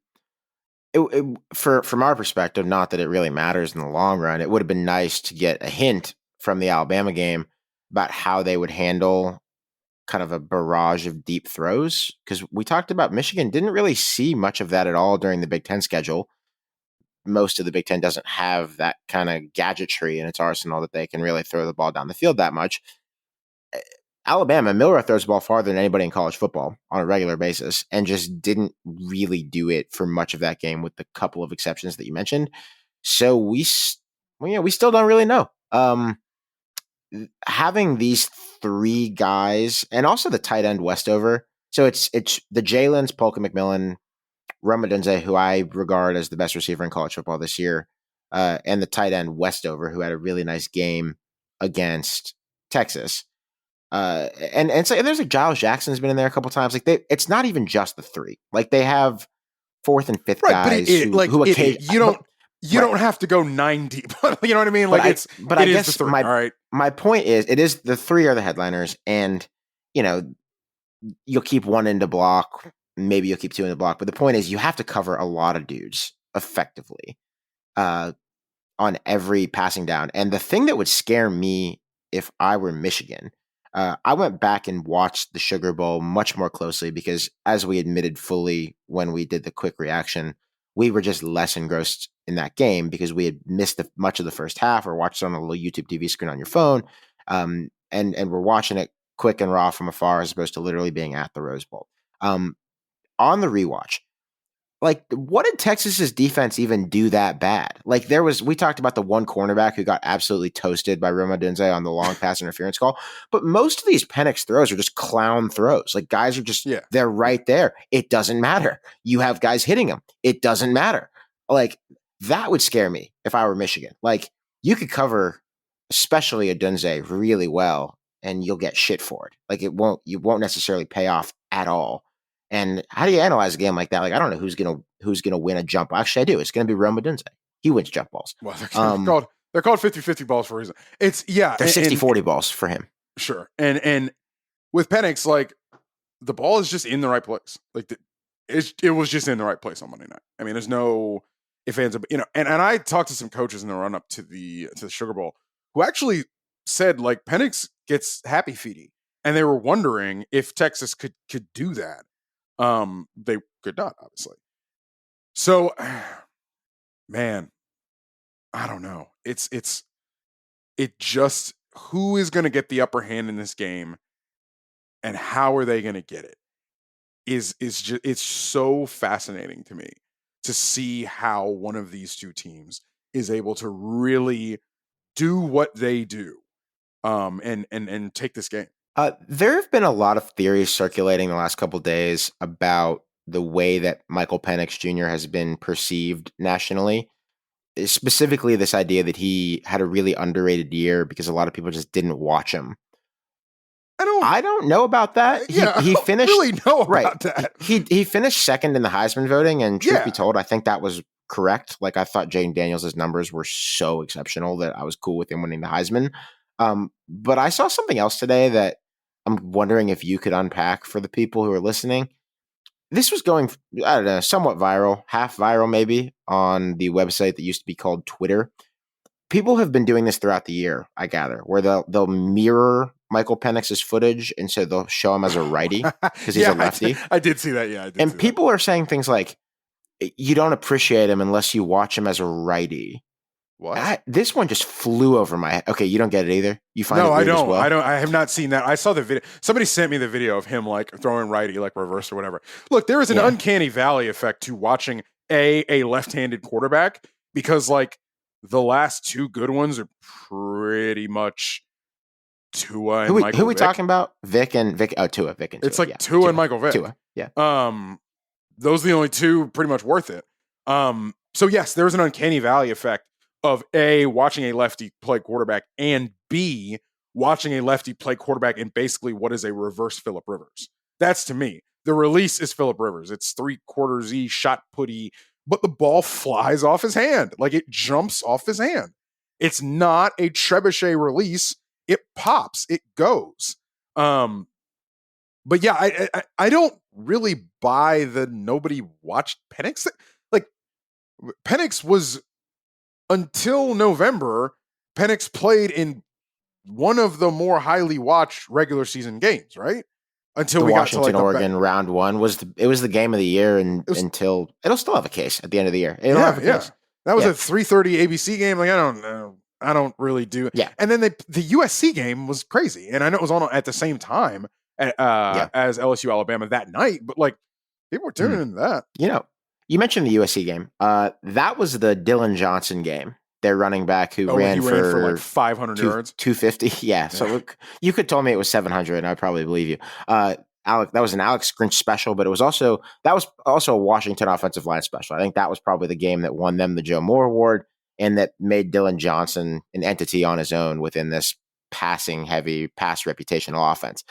from our perspective, not that it really matters in the long run, it would have been nice to get a hint from the Alabama game about how they would handle kind of a barrage of deep throws. Because we talked about Michigan didn't really see much of that at all during the Big Ten schedule. Most of the Big Ten doesn't have that kind of gadgetry in its arsenal that they can really throw the ball down the field that much. Alabama, Milroe throws the ball farther than anybody in college football on a regular basis, and just didn't really do it for much of that game, with the couple of exceptions that you mentioned. So we still don't really know. Having these 3 guys, and also the tight end Westover. So it's the Jalen's, Polka McMillan, Ramadenze, who I regard as the best receiver in college football this year, and the tight end Westover, who had a really nice game against Texas. And so there's like Giles Jackson's been in there a couple times. Like it's not even just the 3. Like they have 4th and 5th guys who occasionally you don't have to go 9 deep. You know what I mean? Like I guess my point is, it is the 3 are the headliners, and you'll keep 1 into block, maybe you'll keep 2 in the block. But the point is, you have to cover a lot of dudes effectively on every passing down. And the thing that would scare me if I were Michigan, I went back and watched the Sugar Bowl much more closely, because as we admitted fully when we did the quick reaction, we were just less engrossed in that game because we had missed much of the first half, or watched it on a little YouTube TV screen on your phone. And we're watching it quick and raw from afar, as opposed to literally being at the Rose Bowl. On the rewatch, Like, what did Texas's defense even do that bad? Like, we talked about the one cornerback who got absolutely toasted by Roma Dunze on the long pass interference call, but most of these Penix throws are just clown throws. Like, guys are just, they're right there. It doesn't matter. You have guys hitting them. It doesn't matter. Like, that would scare me if I were Michigan. Like, you could cover, especially a Dunze, really well, and you'll get shit for it. Like, you won't necessarily pay off at all. And how do you analyze a game like that? Like, I don't know who's gonna win a jump. Actually, I do. It's gonna be Roma Dunze. He wins jump balls. Well, they're called 50-50 balls for a reason. It's they're 60-40 balls for him. Sure. And with Penix, like, the ball is just in the right place. Like, it was just in the right place on Monday night. I mean, there's no ifs, ands, and I talked to some coaches in the run up to the Sugar Bowl who actually said, like, Penix gets happy feety, and they were wondering if Texas could do that. They could not, obviously. So, man, I don't know. It just, who is going to get the upper hand in this game, and how are they going to get it? Is just, it's so fascinating to me to see how one of these two teams is able to really do what they do, and take this game. There have been a lot of theories circulating the last couple of days about the way that Michael Penix Jr. has been perceived nationally. Specifically, this idea that he had a really underrated year because a lot of people just didn't watch him. I don't know about that. He finished, really know about that. He finished second in the Heisman voting, and truth be told, I think that was correct. Like, I thought Jaden Daniels' numbers were so exceptional that I was cool with him winning the Heisman. But I saw something else today that I'm wondering if you could unpack for the people who are listening. This was going, I don't know, somewhat viral, half viral maybe, on the website that used to be called Twitter. People have been doing this throughout the year, I gather, where they'll mirror Michael Penix's footage, and so they'll show him as a righty because he's a lefty. I did see that, yeah. And people are saying things like, you don't appreciate him unless you watch him as a righty. What? This one just flew over my head. Okay, you don't get it either? You find it weird as well? I don't. I have not seen that. I saw the video. Somebody sent me the video of him, like, throwing righty, like reverse or whatever. Look, there is an uncanny valley effect to watching a left-handed quarterback, because, like, the last two good ones are pretty much Tua and Michael Vick. Who are we talking about? Vic and Vic. Oh, Tua. Vic and Tua. It's like Tua and Michael Vick. Tua, yeah. Those are the only two pretty much worth it. So yes, there's an uncanny valley effect of A, watching a lefty play quarterback, and B, watching a lefty play quarterback in basically what is a reverse Phillip Rivers. That's, to me, the release is Phillip Rivers. It's 3/4 shot putty, but the ball flies off his hand. Like, it jumps off his hand. It's not a trebuchet release. It pops. It goes. But yeah, I don't really buy the nobody watched Penix. Like, Penix was, until November, Penix played in one of the more highly watched regular season games, right? Until the we Washington, got to, like, Oregon round one was the game of the year, until it'll still have a case at the end of the year. It'll have a case. That was a 3:30 ABC game. Like, I don't know. I don't really do. Yeah. And then the USC game was crazy, and I know it was on at the same time as LSU Alabama that night, but, like, people were tuning into that. You know, you mentioned the USC game. That was the Dylan Johnson game. Their running back who ran for like 500 yards, 250. Yeah. So look, you could told me it was 700, and I'd probably believe you. That was an Alex Grinch special, but that was also a Washington offensive line special. I think that was probably the game that won them the Joe Moore Award, and that made Dylan Johnson an entity on his own within this passing heavy, pass reputational offense.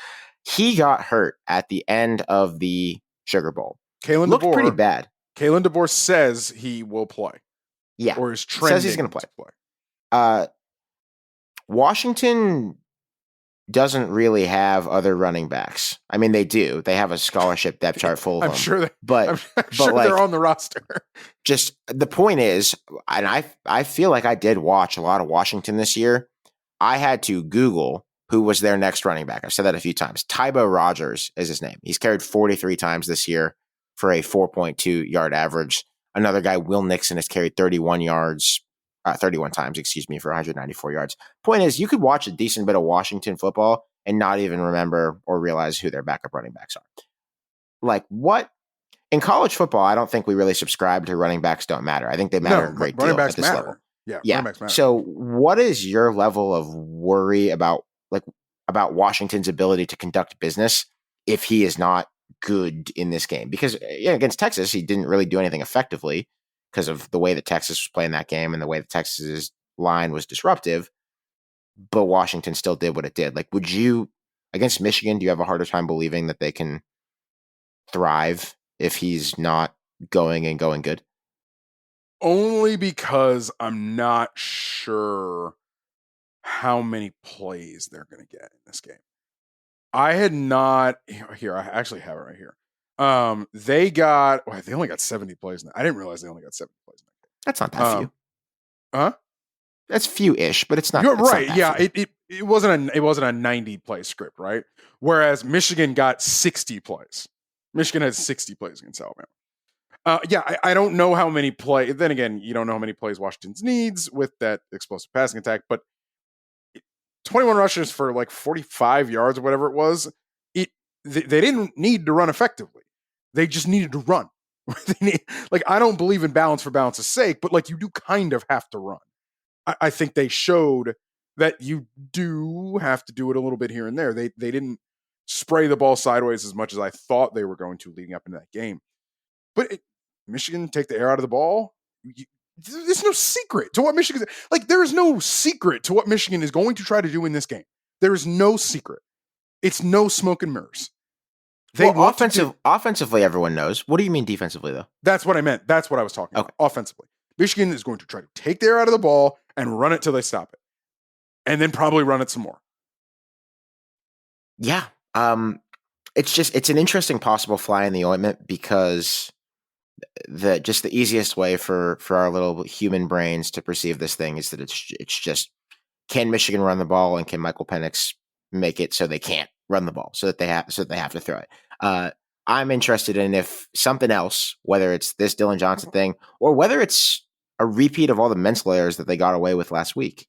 He got hurt at the end of the Sugar Bowl. Looked pretty bad. Kalen DeBoer says he will play. Yeah. Or is trending says he's going to play. Washington doesn't really have other running backs. I mean, they do. They have a scholarship depth chart full of them. I'm sure but they're on the roster. Just the point is, and I feel like I did watch a lot of Washington this year. I had to Google who was their next running back. I've said that a few times. Tybo Rogers is his name. He's carried 43 times this year for a 4.2 yard average. Another guy, Will Nixon, has carried 31 times, for 194 yards. Point is, you could watch a decent bit of Washington football and not even remember or realize who their backup running backs are. Like, what? in college football, I don't think we really subscribe to running backs don't matter. I think they matter a great running deal backs at this matter. level. Yeah, Yeah. running backs matter. So what is your level of worry about Washington's ability to conduct business if he is not good in this game? Because against Texas, he didn't really do anything effectively because of the way that Texas was playing that game and the way that Texas's line was disruptive. But Washington still did what it did. Like, would you, against Michigan, do you have a harder time believing that they can thrive if he's not going good? Only because I'm not sure how many plays they're going to get in this game. I had not here. I actually have it right here. They only got 70 plays. I didn't realize they only got 70 plays. That's not that few. Huh? That's few-ish, but it's not. You're it's right. Not Yeah, few. it wasn't a 90 play script, right? Whereas Michigan got 60 plays. Michigan had 60 plays against Alabama. I don't know how many plays. Then again, you don't know how many plays Washington's needs with that explosive passing attack. But 21 rushes for like 45 yards or whatever it was. They didn't need to run effectively. They just needed to run. I don't believe in balance for balance's sake, but like you do kind of have to run. I think they showed that you do have to do it a little bit here and there. They didn't spray the ball sideways as much as I thought they were going to leading up into that game. But Michigan take the air out of the ball. There's no secret to what Michigan there is no secret to what Michigan is going to try to do in this game. There is no secret. It's no smoke and mirrors. Offensively, everyone knows. What do you mean defensively, though? That's what I meant. That's what I was talking about. Offensively, Michigan is going to try to take the air out of the ball and run it till they stop it, and then probably run it some more. Yeah. It's an interesting possible fly in the ointment because the easiest way for our little human brains to perceive this thing is that it's just, can Michigan run the ball and can Michael Penix make it so they can't run the ball so that they have to throw it. I'm interested in if something else, whether it's this Dylan Johnson thing or whether it's a repeat of all the mental errors that they got away with last week,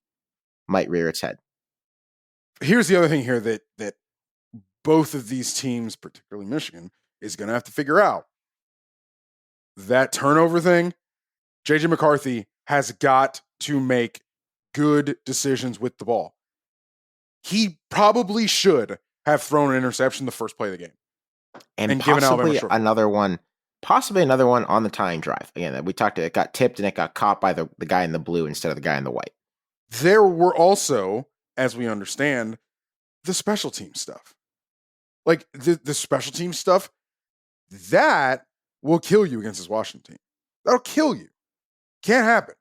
might rear its head. Here's the other thing here that both of these teams, particularly Michigan, is going to have to figure out. That turnover thing, JJ McCarthy has got to make good decisions with the ball. He probably should have thrown an interception the first play of the game. And possibly another one on the tying drive. Again, we talked it got tipped and it got caught by the guy in the blue instead of the guy in the white. There were also, as we understand, the special team stuff. Like the special team stuff, that will kill you against this Washington team. That'll kill you. Can't happen.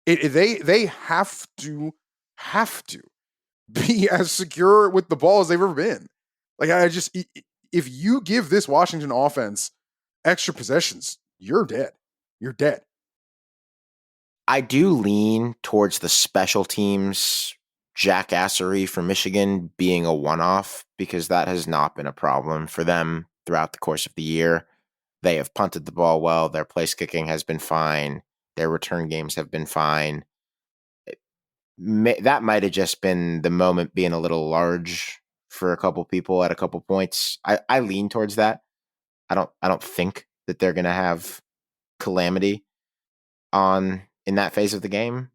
They have to be as secure with the ball as they've ever been. If you give this Washington offense extra possessions, you're dead. You're dead. I do lean towards the special teams jackassery for Michigan being a one-off because that has not been a problem for them throughout the course of the year. They have punted the ball well. Their place kicking has been fine. Their return games have been fine. That might have just been the moment being a little large for a couple people at a couple points. I lean towards that. I don't think that they're going to have calamity in that phase of the game.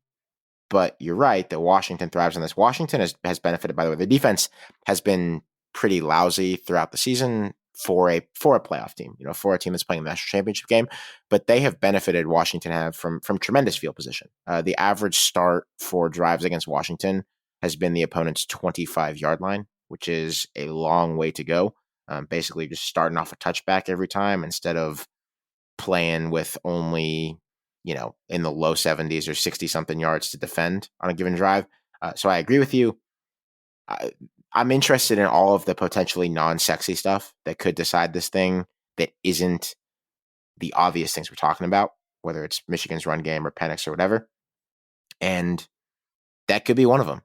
But you're right that Washington thrives on this. Washington has benefited, by the way. The defense has been pretty lousy throughout the season for a playoff team, for a team that's playing the national championship game. But they have benefited, Washington have, from tremendous field position. The average start for drives against Washington has been the opponent's 25-yard line, which is a long way to go. Basically just starting off a touchback every time instead of playing with only in the low 70s or 60-something yards to defend on a given drive. So I agree with you. I'm interested in all of the potentially non-sexy stuff that could decide this thing that isn't the obvious things we're talking about, whether it's Michigan's run game or Penix or whatever. And that could be one of them,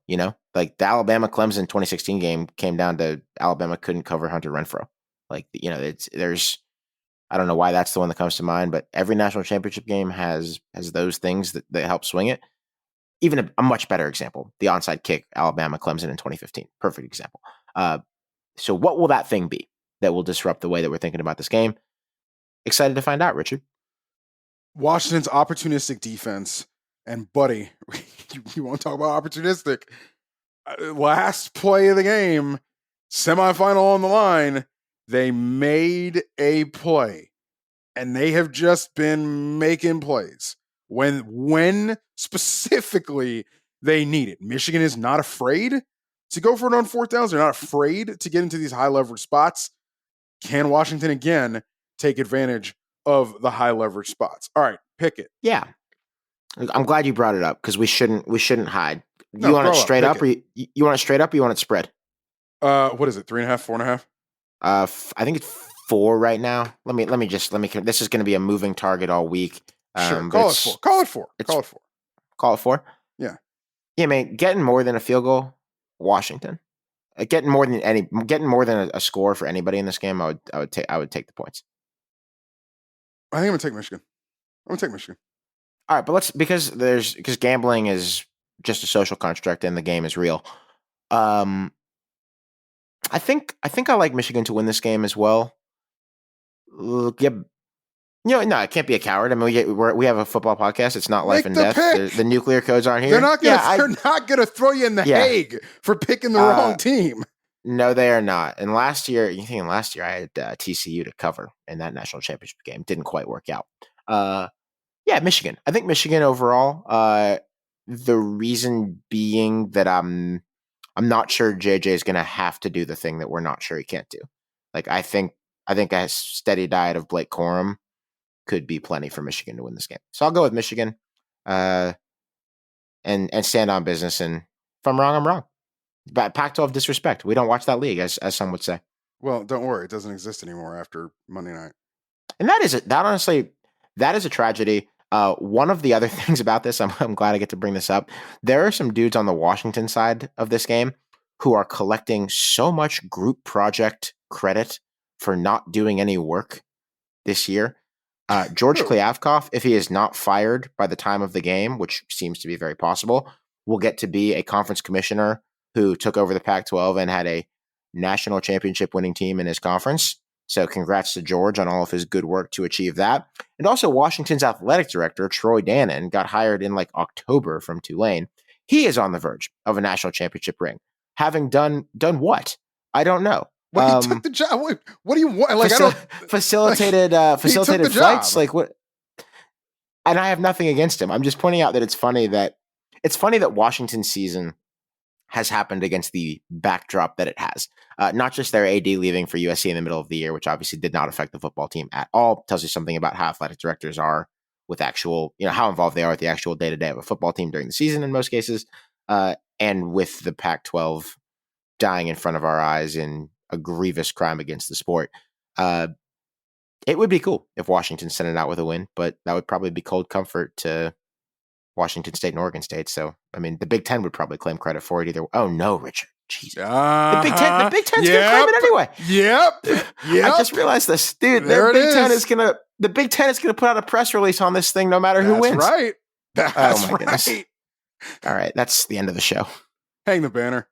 Like the Alabama-Clemson 2016 game came down to Alabama couldn't cover Hunter Renfrow. There's I don't know why that's the one that comes to mind, but every national championship game has those things that help swing it. Even a much better example, the onside kick, Alabama-Clemson in 2015. Perfect example. So what will that thing be that will disrupt the way that we're thinking about this game? excited to find out, Richard. Washington's opportunistic defense, and buddy, you want to talk about opportunistic? Last play of the game, semifinal on the line, they made a play, and they have just been making plays when specifically they need it. Michigan is not afraid to go for it on fourth downs. They're not afraid to get into these high leverage spots. Can Washington again take advantage of the high leverage spots? All right, pick it. Yeah, I'm glad you brought it up because we shouldn't hide. No, You want it straight up, it. or you want it straight up, or you want it spread? What is it? 3.5, 4.5? I think it's 4 right now. Let me. This is going to be a moving target all week. Sure, call it 4. Call it 4. Call it 4. Call it 4. Yeah. Yeah, man. Getting more than a field goal, Washington. Getting more than a score for anybody in this game, I would take the points. I think I'm gonna take Michigan. All right, but because gambling is just a social construct and the game is real. I think I like Michigan to win this game as well. Yeah, no, it can't be a coward. I mean, we have a football podcast. It's not life and death. The nuclear codes aren't here. They're not gonna throw you in the Hague for picking the wrong team. No, they are not. And last year I had TCU to cover in that national championship game. Didn't quite work out. Yeah, Michigan. I think Michigan overall. The reason being that I'm not sure JJ is going to have to do the thing that we're not sure he can't do. Like I think a steady diet of Blake Corum could be plenty for Michigan to win this game. So I'll go with Michigan, and stand on business. And if I'm wrong, I'm wrong. But Pac-12 disrespect. We don't watch that league, as some would say. Well, don't worry, it doesn't exist anymore after Monday night. And that is a tragedy. One of the other things about this, I'm glad I get to bring this up. There are some dudes on the Washington side of this game who are collecting so much group project credit for not doing any work this year. George Kliavkoff, if he is not fired by the time of the game, which seems to be very possible, will get to be a conference commissioner who took over the Pac-12 and had a national championship winning team in his conference. So congrats to George on all of his good work to achieve that. And also Washington's athletic director, Troy Dannon, got hired in October from Tulane. He is on the verge of a national championship ring. Having done what? I don't know. Well, he took the job. What do you want? Facilitated flights. Job. What? And I have nothing against him. I'm just pointing out that it's funny that Washington's season has happened against the backdrop that it has. Not just their AD leaving for USC in the middle of the year, which obviously did not affect the football team at all. Tells you something about how athletic directors are with actual, how involved they are with the actual day-to-day of a football team during the season in most cases. And with the Pac-12 dying in front of our eyes in a grievous crime against the sport. It would be cool if Washington sent it out with a win, but that would probably be cold comfort to Washington State and Oregon State. So, I mean, the Big Ten would probably claim credit for it either. Oh no, Richard. Jesus. The Big Ten's gonna claim it anyway. Yep. I just realized this. Dude, the Big Ten is gonna put out a press release on this thing no matter who wins. Right. That's right. Goodness. All right, that's the end of the show. Hang the banner.